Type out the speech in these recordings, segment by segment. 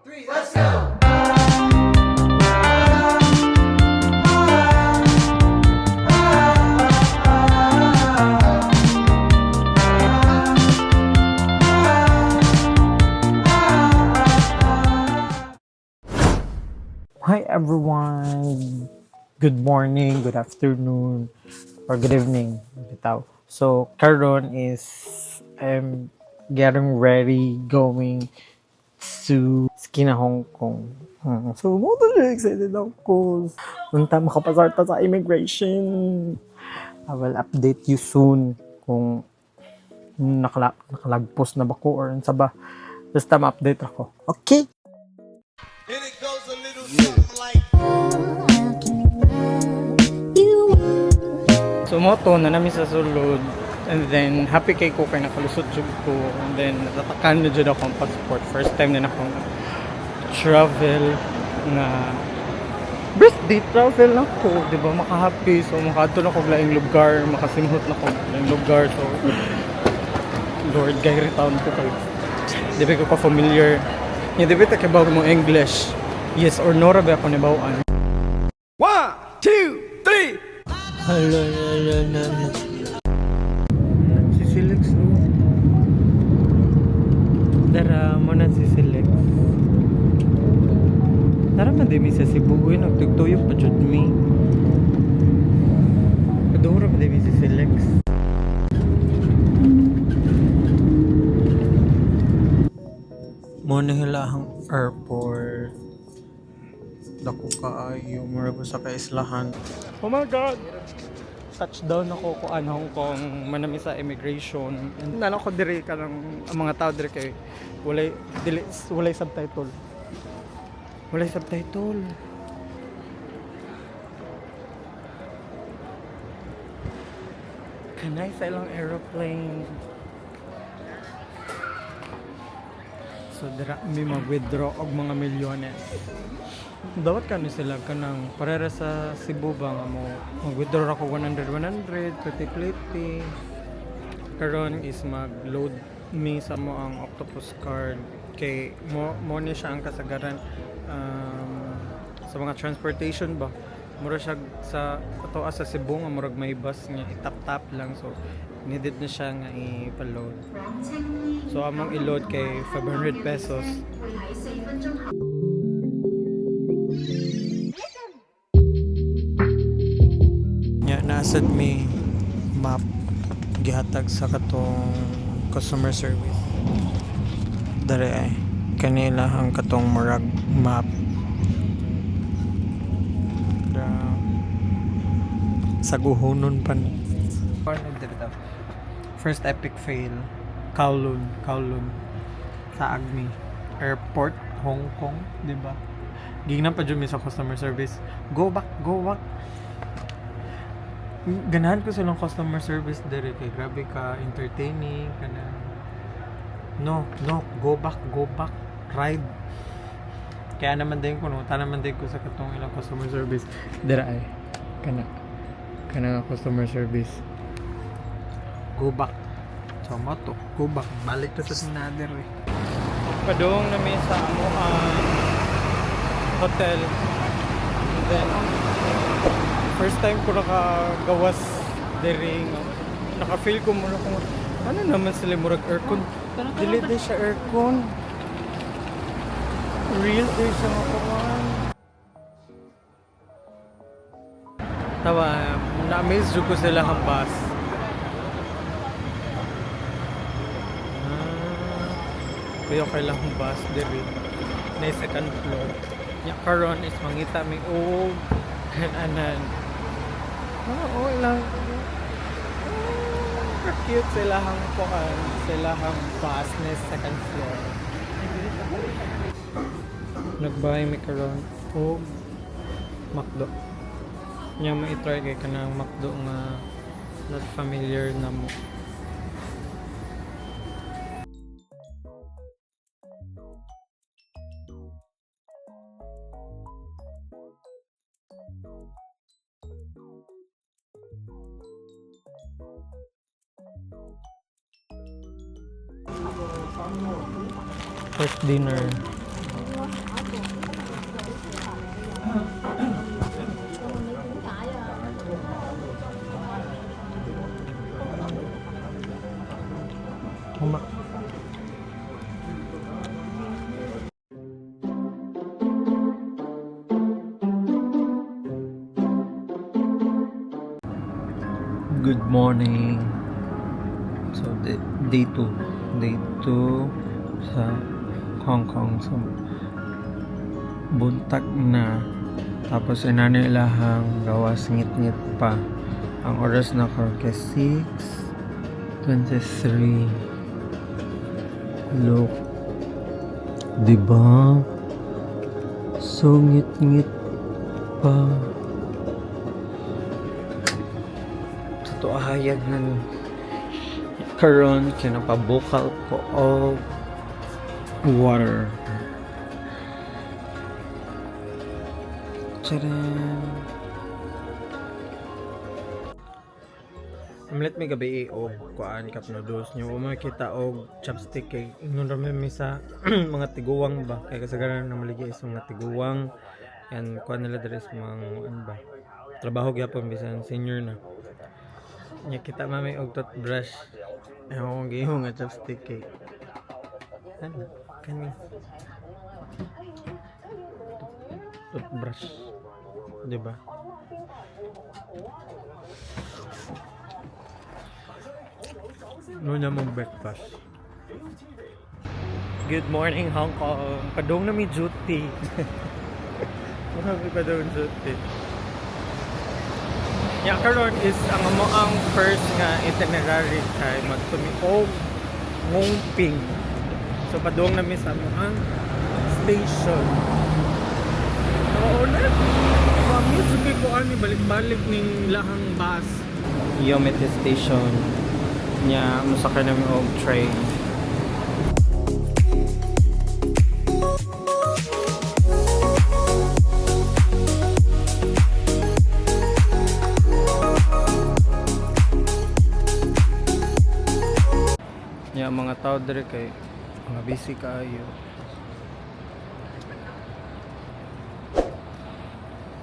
3, let's go! Hi everyone! Good morning, good afternoon, or good evening. Bitaw. So, karon is I'm getting ready going to Skina, Hong Kong. So, really excited ako. Unta makapasar ta sa immigration. I will update you soon kung nakalagpos na ba ko or sa ba. Basta ma-update ako. Okay? And it goes a little something like So moto na namin sa sulod, and then happy kay ko kay nakalusot jud ko, and then natatakan na jud ako ang passport. First time na akong travel na birthday travel na ko, di ba, makahappy. So makaadto na ko laing lugar, makasimhot na ko laing lugar. So Lord, gayri taon ko kay di ba ko familiar. Di ba ta kay bago mo English? Yes or no ra ba ako nibawaan? 1, 2, 3. Hala, si Silex, oh. Dara mo na si Silex. Dara man din mi sa Cebu, eh. Nagtugtuyok pa jud mi. Adora man din mi si Silex. Mo na hilahang airport. Dako kaayo, mura ko sa kaislahan. Oh my God! Touchdown ako ko Hong Kong, manami sa immigration. Nala ko dire ka ng ang mga tao dire kay walay subtitle. Walay subtitle. Kanay sa ilang aeroplane. So dira mi mag-withdraw og mga milyones. Dawat ka ni sila kanang parera sa Cebu ba nga mo mag-withdraw ako 100 pliti karon is mag-load me sa mo ang octopus card kay mo ni siya ang kasagaran sa mga transportation ba mura siya sa ato sa Cebu nga murag may bus nga itap-tap lang, so needed na siya nga i-load. So among i-load kay 500 pesos. Nasad may map gihatag sa katong customer service dere ay kanila ang katong murag map sa guhonon pa ni first epic fail Kowloon sa Agni Airport Hong Kong, di ba? Gignan pa jud mi sa customer service, go back. Ganahan ko silang customer service dire kay grabe ka entertaining kana. No, go back ride. Kaya naman din ko sa katong ilang customer service dire ay kana customer service go back. So moto go back balik ta sa sinader eh. Padung na mi sa amo hotel, and then first time ko nakagawas diri nga naka-feel ko muna kung ano naman sila murag aircon, dili din siya aircon, real din siya makuhaan. Tawa na-amaze jud ko sila ang bus. Kaya kailang bus diri na second floor nya karon is mangita mi kananan. Oo lang. Cute sila hang kuan, sila hang bus na second floor. Nagbahay mi karon og McDo. Nya mo i-try kay kanang McDo nga not familiar na mo. First dinner. Tama. Good morning. So day 2. Day 2 sa Hong Kong. So buntag na. Tapos inano ilahang gawas ngit-ngit pa. Ang oras na ko kay 6:23. Look. Diba? So ngit-ngit pa. Sa tuahayag ng karon kinapabukal ko og water. Tadaan! Let me gabi og kuan kap noodles nyo. Makita og chopstick kay ingon ra mi sa mga tiguwang ba kay kasagaran na maligi is mga tiguwang and kuan nila diri sa mga ano ba trabaho gyapon bisan senior na. Nya kita mami og toothbrush. Ako gihong nga chopstick kay ano kani toothbrush, di ba? Noon mong breakfast. Good morning, Hong Kong. Padong na may duty. Marami padong duty. Yang karon is ang amo ang first nga itinerary kay magtumiog Ngongping. So padong na mi sa amo ang station. Oo na. Mami sugi ko ani balik-balik ning lahang bus. Yomite Station. Nya musakay na mi og train. Nya mga tao dire kay mga busy kaayo.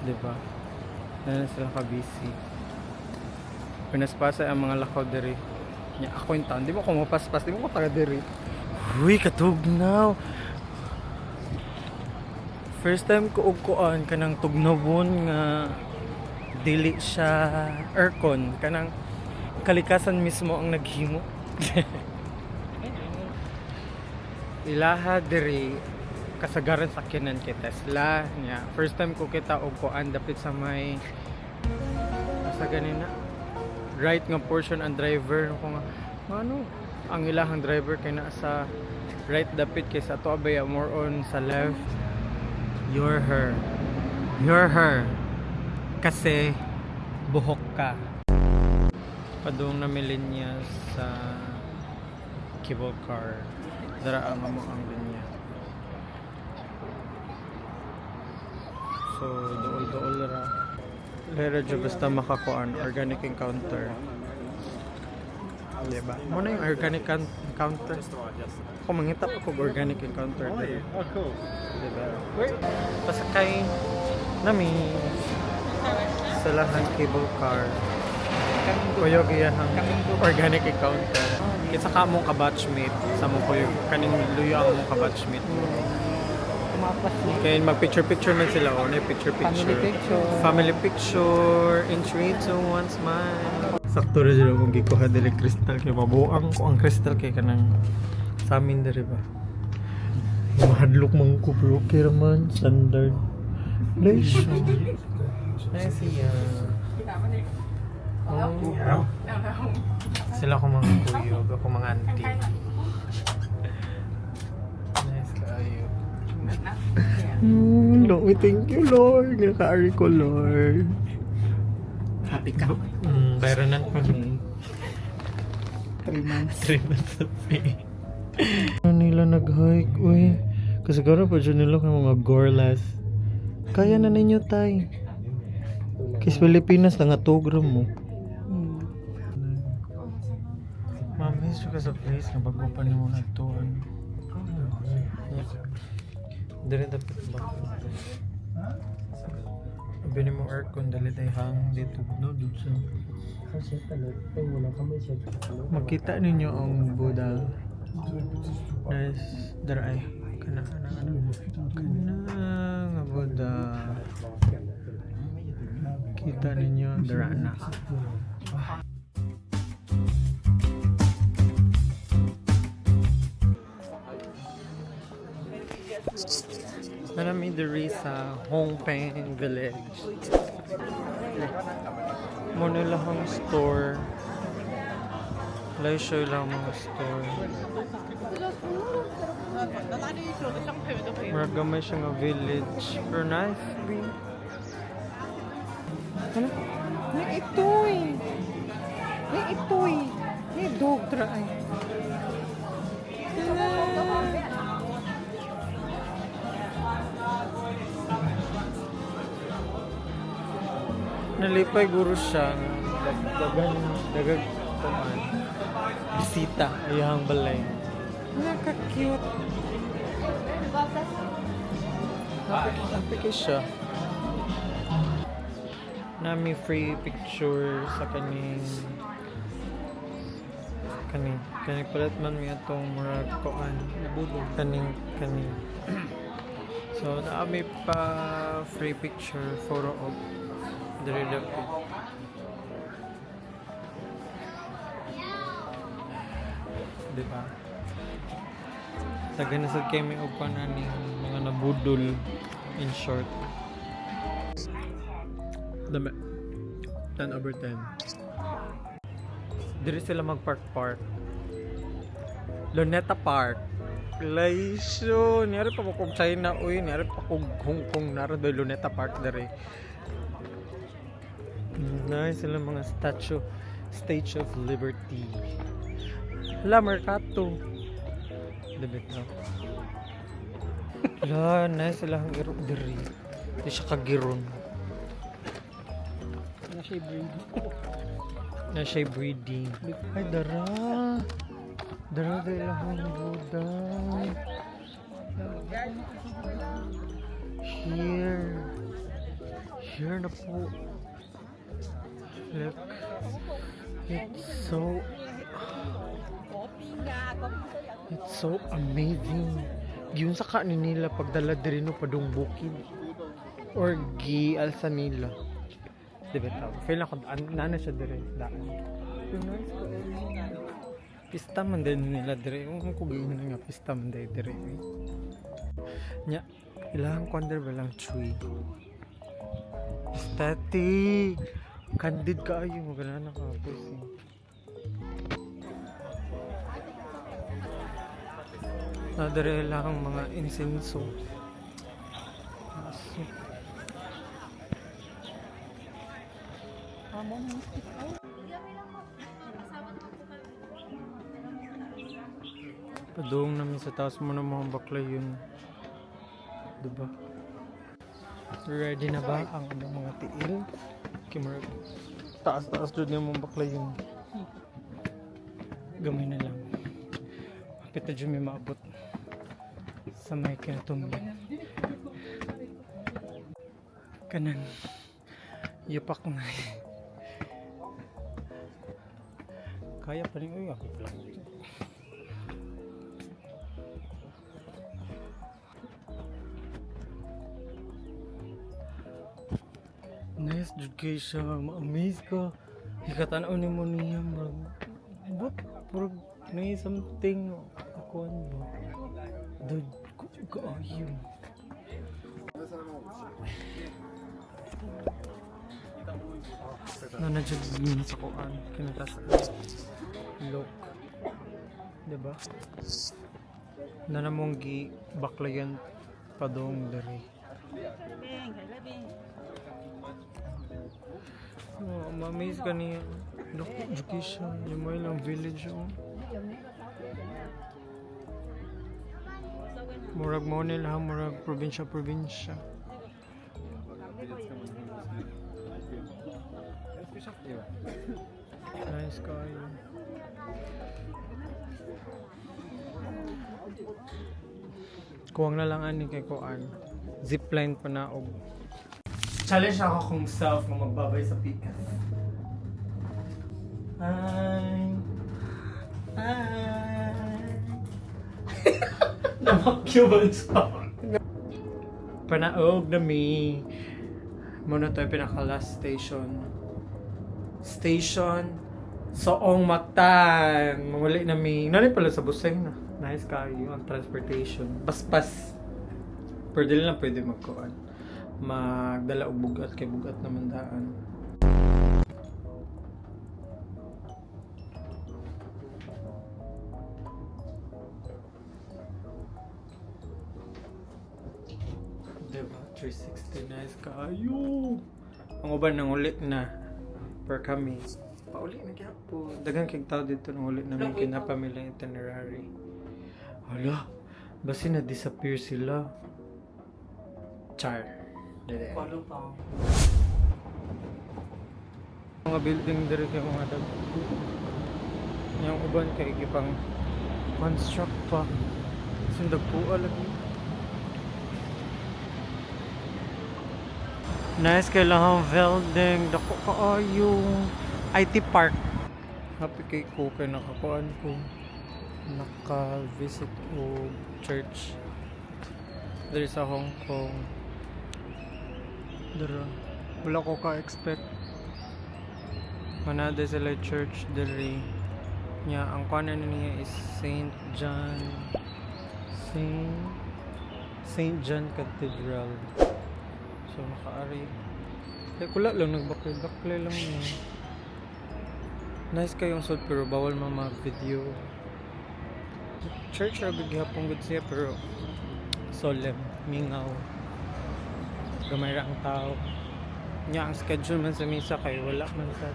Diba? Na sila ka busy. Pinaspasa ang mga lakaw diri. Nya ako yung taon, di mo ko mapaspas, di mo ko taga diri. Uy, katugnaw. First time ko og kuan kanang tugnawon nga dili siya aircon, kanang kalikasan mismo ang naghimo. Ilaha diri kasagaran sa kinan kay Tesla niya. First time ko kita og kuan dapit sa may sa ganina right nga portion ang driver ko nga ano ang ilahang driver kay naa sa right dapit kay sa ato abaya more on sa left. You're her kasi buhok ka. Padung na linya sa cable car dara ang amo ang linya. So dool ra lera dyan basta makakuan organic encounter, diba? Muna yung organic encounter ako mangitap ako organic encounter diba? Oh cool, diba? Pasakay nami sa lahang cable car kuyog iyahang organic encounter kitsa ka mong kabatchmate sa mong kuyog kaning luyo ang mong kabatchmate kaya mag-picture-picture man sila o na picture-picture family picture in 3, 2, 1 smile. Sakto rin sila kung gikuha dili crystal kay mabuang ko ang crystal kay kanang sa amin diri ba mahadlok mang kuplo kay raman standard relation ay siya sila ko mga kuyog ako mga auntie. Nice kayo. Lord, we thank you, Lord. Naka-ari ko, Lord. Happy ka? Bayranan pa ni 3 months. 3 months of pay. Ano nila nag-hike, uy. Kasi gano'n pa dyan nila ng mga gorlas. Kaya na ninyo, tay. Kis Pilipinas, nga 2 gram mo. Mamiss ka sa place na bago pa niyo na ito. Dari dapat ba? Bini mo aircon dali tayo hang dito no dito. Kasi talot. Ay, wala kami siya. Makita ninyo ang Buddha. Nice. Daray. Kana nga Buddha. Kita ninyo dara na. Nanami diri sa Hongpeng Village. Muna lang store. Layo lang mga store. Maragamay siya nga village. Pero nice. Ano? May itoy! May itoy! May dog try. Nalipay guro siya. Dagag kuman. Bisita. Ayahang balay. Nakaka-cute. Napiki siya. Nami free picture sa kaning palit man mi atong murag koan kaning so naami pa free picture photo of the relative. Diba? Sa ganasad kay may upan na mga nabudol in short. Dami. 10/10. Diri sila mag-park. Luneta Park. Laisyo. Niyari pa kong China. Uy, niyari pa kong Hong Kong. Naro doy Luneta Park diri. Nice sila mga statue. Statue of Liberty. Hala, Mercato. Debit na. Hala, nice sila ang iro diri. Di siya kagiron. Na siya breeding. Ay, dara. Dara dahil akong Buddha. Here na po. Look. It's so amazing. Yun sa kanin nila pagdala diri no padung bukid. Or gi-alsa nila. Diba tao? Feel ako, nana siya dire, daan. Yung nice ko, pista man din nila dire. Yung kugin na nga, pista man din dire. Nya, ilang konder ba lang chewy? Aesthetic! Candid ka ayo, magana na kapos eh. Nadire lang mga insenso. Padung namin sa taas mo ng mga bakla yun. Diba? Ready na ba ang mga tiil? Kimura. Taas-taas doon yung mga bakla yun. Gamay na lang. Kapit na dyan may maabot sa may kinatumbi. Kanan. Yapak na. Kaya pa rin. Uy, ako lang. Nice jud kay siya. Ma-amaze ka. Ikatanaw ni mo niya. But, purag may something. Ako ano. Dude, kaayo. Nanadjud yun sa kuan. Kinatas. Look. Diba? Nanamong gi baklayan padong dari. Oh, ma-amaze ka niya. Look, education. Yung mo ilang village oh. Murag mo nila, murag probinsya. Nice kayo. Kuwang na lang ani kay kuan. Zipline pa na og Challenge ako kung self na magbabay sa pikas. Hi! Namak-cuban song. Panaog na mi. Muna tayo pinaka-last station. Station Soong Mactan. Mawali na mi. Nari pala sa buseng na. Nice kayo ang transportation. Baspas. Pero dili lang pwede magkuhan. Magdala og bugat kay bugat naman daan. Diba? 360 nice kayo. Ang uban nang ulit na per kami. Pauli na kaya po. Dagang kig tao dito nang ulit namin kinapamilyang itinerary. Hala, basi na disappear sila. Char. Dede. Mga building diri kay mga dag. Yung uban kay gipang construct pa. Sindag po lagi. Nice kay lahang building. Dako kaayo. IT Park. Happy kay ko kay nakakuan ko. Naka-visit o church. Diri sa Hong Kong. Dira. Wala ko ka-expect. Manada sila church diri. Nya ang kanan niya is St. John Cathedral. So makaari. Kaya kula lang nagbakli lang niya. Nice kayong suit pero bawal mag-video. Church ra gihapon gud siya pero solemn, mingaw. Gamay ra ang tao. Nya ang schedule man sa misa kay wala man sa.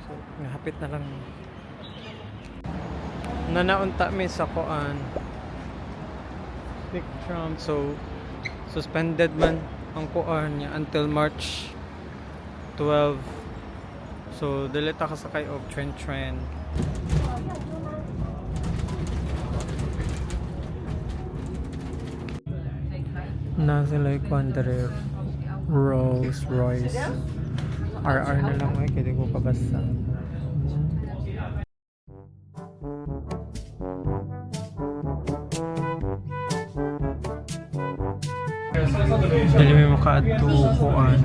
So nahapit na lang. Nanaunta mi sa koan. Spectrum, so suspended man ang koan niya until March 12. So dilita ka sakay og tren. Na sila ikuan dere Rolls Royce. RR na lang ay kaya di ko kabasa. Dali may makaadto kuan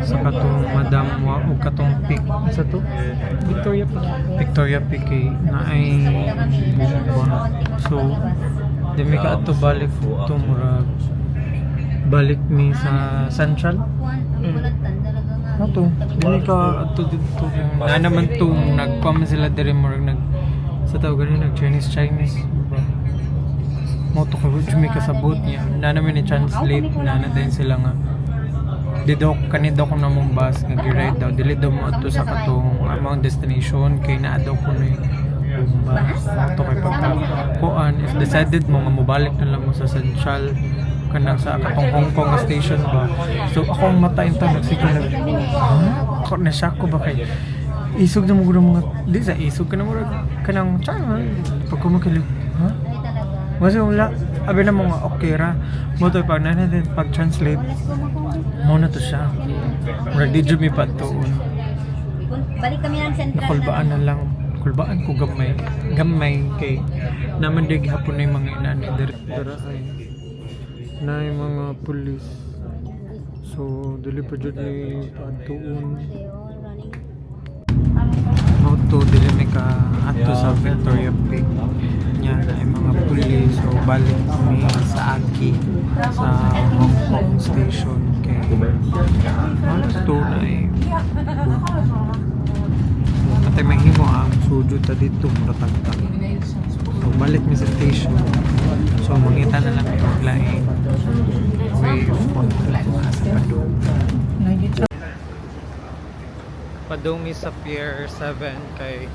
sa katong Madam Wa o katong Peak sa to Victoria Peak na ay bomba. So di may kaadto balik to murag balik mi sa Central. Ato, dili ka ato dito na naman to nagpam sila diri murag nag sa tawag gani nag Chinese mo to ko jumi kasabot niya na namin ni translate na din sila nga didok kanido ko na mong bus nga gi-ride daw dili daw mo ato sa katong among destination kay naa daw ko ni bus to kay pagka kuan if decided mo nga mobalik na lang mo sa Central kanang sa katong Hong Kong station ba so ako ang mata inta nagsigil ako na shock ko ba kay isog na mo gud mga di sa isog kana mo kanang channel pag kumakili ha kasi wala, abi na mga okay ra. Mo to pag natin pag-translate, mo na to siya. Ready did mi pa to. Balik kami ng Central. Nakulbaan na lang. Kulbaan ko gamay. Gamay kay naman dig hapon na yung mga inani. Dara ay na yung mga pulis. So, dili pa dyan ni paatuon. Auto, dili may ka ato sa Victoria Peak. Nya na yung mga pulis. So, balik kami sa Aki sa Hong Kong station. Kay auto na eh. Katay mahimo ang sujo ta dito. Muratagtag. So, balik mi sa station. So, mangita na lang yung laing wave on sa Padong. Padong mi sa Pier 7 kay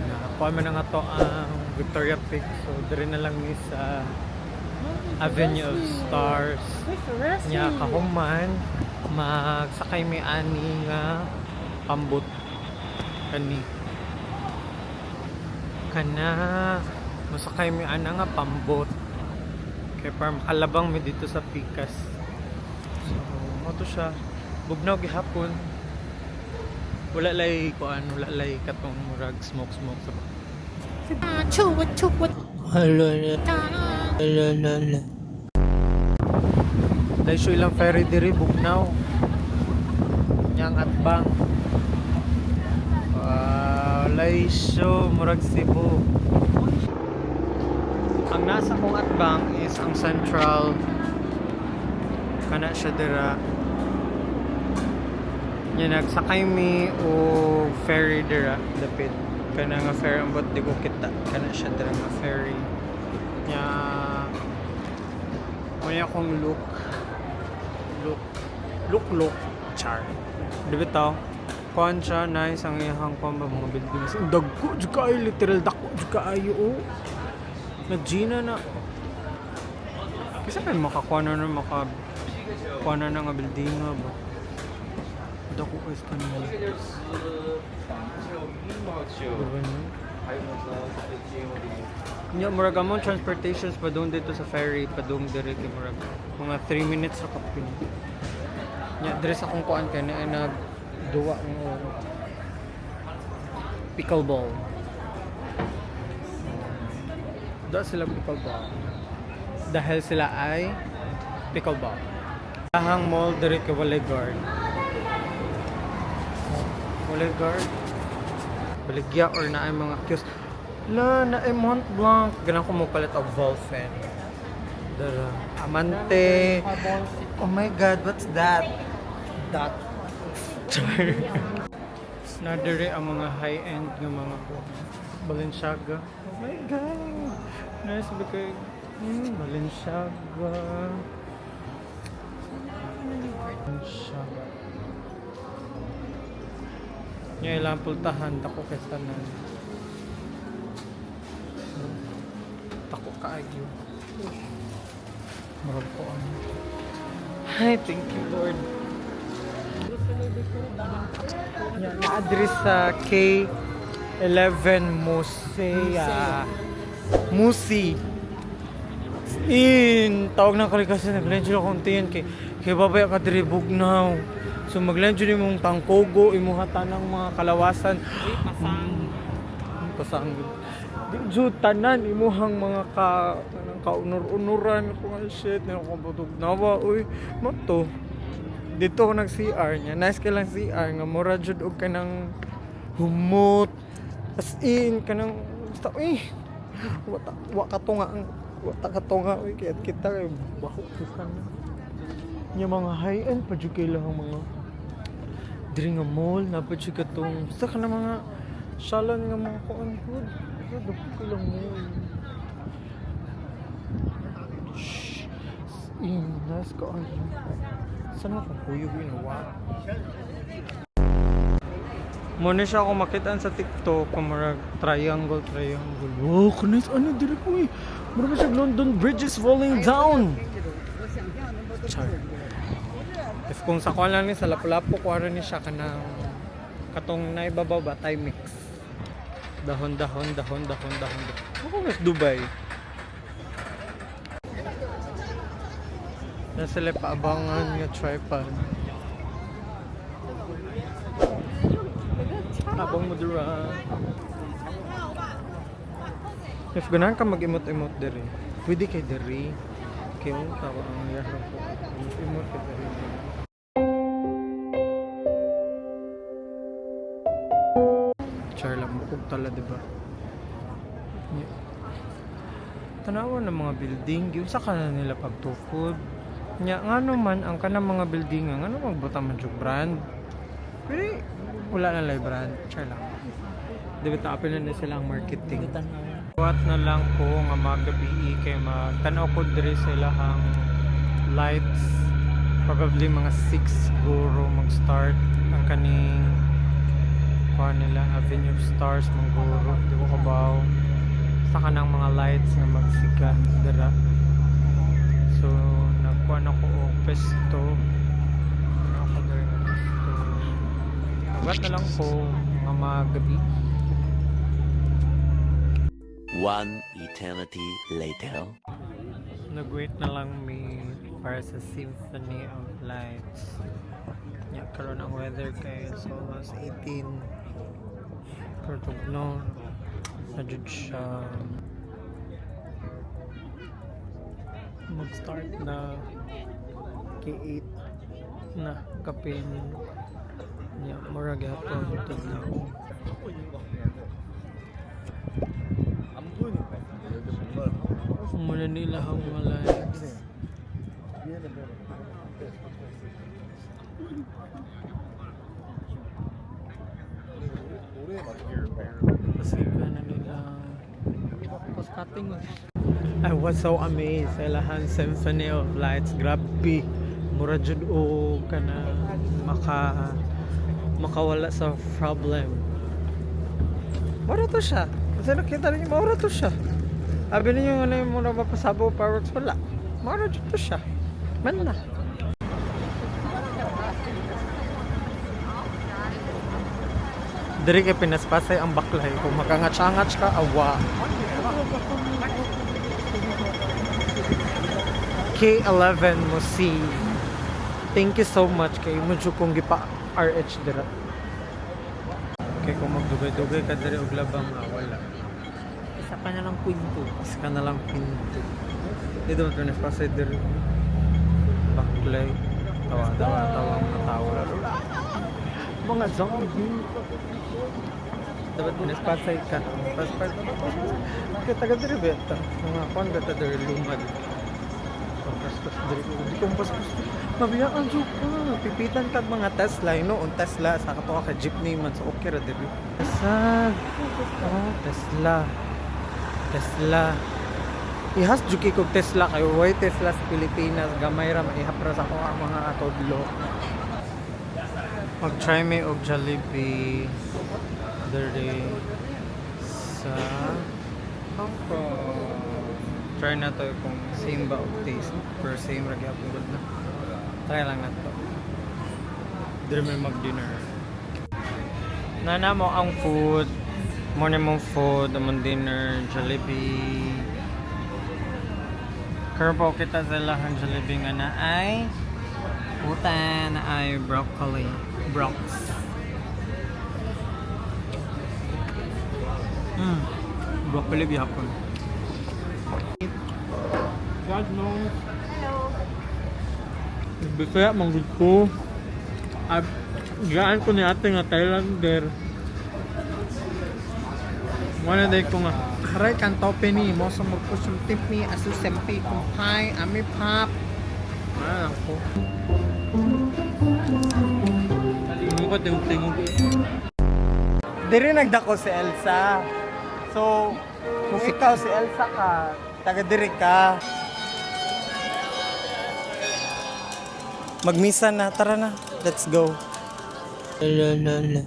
nakuha mo na nga to ang Victoria Peak. So, dire na lang mi sa Avenue of Stars. Nya kahuman magsakay mi ani nga pambot kani kana masakay mi ana nga pambot kay para makalabang mi dito sa Pikas. Moto siya. Bugnaw gihapon. Wala lay kuan, wala lay katong murag smoke sa ba. Dahil siya ilang ferry diri bugnaw. Yang atbang. Lay siya murag Cebu. Ang nasa kong atbang is ang Central. Kana siya dira. Yan, nagsakay mi o ferry dira dapit kana nga ferry ambot di ko kita kana siya dira nga ferry nya may akong look char di bitaw kuan siya nice ang iyang pamba mga buildings ang dagko jud kaayo literal dako jud kaayo oh na Gina na kasi kay makakuha na makakuha na nga building nga ba dako is kanina. Nya murag among transportations pa doon dito sa ferry pa doon dire kay murag mga 3 minutes ra kapin. Nya dire sa akong kuan kay na nagduwa ng pickleball. Da sila pickleball. Dahil sila ay pickleball. Ahang mall dire kay walay guard. Walay guard. Baligya or na ay mga kiosk. La, na ay Mont Blanc. Ganun ko mo palit of Volfen. Dara. Amante. Oh my God, what's that? That. Nadere ang mga high-end ng mga Balenciaga. Oh my God. Nice ba kayo? Balenciaga. Balenciaga. Nga ilang pultahan, tako kestanan. Tako kaagyo. Marag po ano. Hi, thank you Lord. Yan, na-address sa K11 Musea. Musi. Tawag na kasi nag-lension akong tiyan kay babaya ka diri bugnaw. So maglenjo mong tangkogo, imuhata ng mga kalawasan. Pasang. Di tanan imuhang mga kaunur-unuran ko nga shit, na ko butog nawa uy, mato. Dito ko nag-CR niya. Nice ka lang CR nga mura jud og kanang humot. As in kanang basta wa katunga uy kaya kita kay baho ka na. Nya mga high-end pa jud kay lang mga diri nga mall na pa jud katong sa kana mga salon nga mga kuan food. Dapat ko lang mall. Nice ka ano. Sana ko kuyog ginawa. Muna siya ako makitaan sa TikTok kumarag triangle. Wow, kunis ano diri ko eh. Mura siya London Bridge is falling down. Char. If kung sa kuan lang ni sa Lapu-Lapu kuara ni siya kanang katong naibabaw ba Thai mix. Dahon. Ako mas Dubai. Nasa sila paabangan nga tripod. Abang mo dira. If ganahan ka mag-imot-imot diri, pwede kay diri. Kaya mo tawa ang yahang ko. Imot kay diri. Char lang mo kung tala, diba? Yeah. Tanawan ng mga building, yun sa kanan nila pagtukod. Nga naman, ang kanang mga building, nga naman magbuta man yung brand. Pero wala na lang brand, char lang. Diba tapin na sila ang marketing. Buhat na lang ko nga magabi kay magtanaw ko diri sila ang lights. Probably mga 6 siguro mag-start ang kaning nila Avenue of Stars mangguro di ko kabaw sa kanang mga lights nga magsiga dira. So nagkuha na ko og pesto ako diri nga pesto agat na lang ko nga magabi. One eternity later. Nag-wait na lang may para sa Symphony of Lights. Ya, karon ang weather kay so almost 18. Pero tugno na jud siya mag-start na K8 na kapin niya mura gyapon tugnaw. Muna nila ang mga lights. Pasika na nila. Tapos cutting. I was so amazed sa lahan Symphony of Lights. Grabe. Mura jud o kana makawala sa problem. Mura to siya. Kasi nakita niyo mura to siya. Abi niyo ano yung mura mapasabo fireworks wala. Mura jud to siya. Man na. Diri kay pinaspasay ang baklay kung makangats-angats ka awa. K11 mo si. Thank you so much kay mo jud kong gipa RH dira. Kay kung magdugay-dugay ka diri og labang wala. Isa ka na lang kwento. Isa ka na lang kwento. Dito mo pinaspasay diri. Baklay. Tawa. Mga zombie. Dapat pinaspasay ka. Paspas. Kaya taga diri beta. Mga kwan gata diri lumad. Paspas diri. Di kong paspas. Mabiyaan jud ka. Pipitan kag mga Tesla, noon Tesla sa kato ka jeepney man so okay ra diri. Sad. Oh, Tesla. Ihas jud kog Tesla kay way Tesla sa Pilipinas gamay ra maihapra sa ako ang mga atodlo. Mag-try me og Jollibee diri sa Hong Kong. Try na to kung same ba og taste pero same ra gyapon gud na. Try lang na to. Diri may mag-dinner. Nana mo ang food. Morning mong food, among dinner, Jollibee. Curbo kita sa lahang Jollibee nga na ay puta na ay broccoli. Broccoli gihapon. God knows. Bisaya manggod ko. Gaan ko ni ate nga Thailander. Wala day ko nga. Haray kang tope ni mo sa magpusong tip ni asu sempi kung hi ami pop. Ano ko. Ano ko tingog. Diri nagdako si Elsa. So, kung ikaw si Elsa ka, taga diri ka. Magmisa na, tara na. Let's go. La la la.